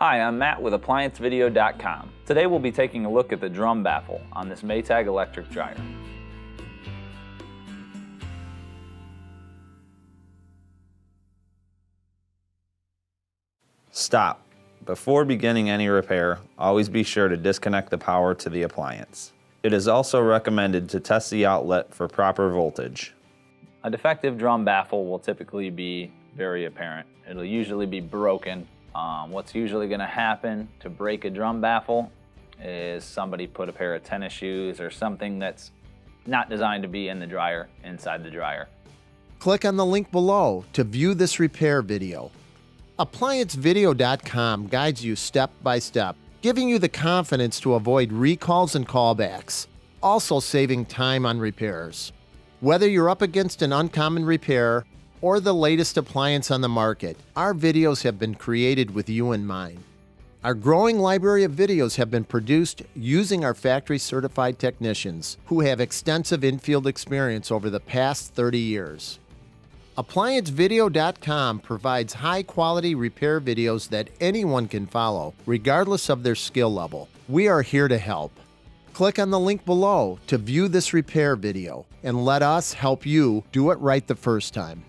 Hi, I'm Matt with ApplianceVideo.com. Today we'll be taking a look at the drum baffle on this Maytag electric dryer. Stop. Before beginning any repair, always be sure to disconnect the power to the appliance. It is also recommended to test the outlet for proper voltage. A defective drum baffle will typically be very apparent. It'll usually be broken. What's usually going to happen to break a drum baffle is somebody put a pair of tennis shoes or something that's not designed to be in the dryer, inside the dryer. Click on the link below to view this repair video. ApplianceVideo.com guides you step by step, giving you the confidence to avoid recalls and callbacks, also saving time on repairs. Whether you're up against an uncommon repair or the latest appliance on the market, our videos have been created with you in mind. Our growing library of videos have been produced using our factory-certified technicians who have extensive infield experience over the past 30 years. ApplianceVideo.com provides high-quality repair videos that anyone can follow, regardless of their skill level. We are here to help. Click on the link below to view this repair video and let us help you do it right the first time.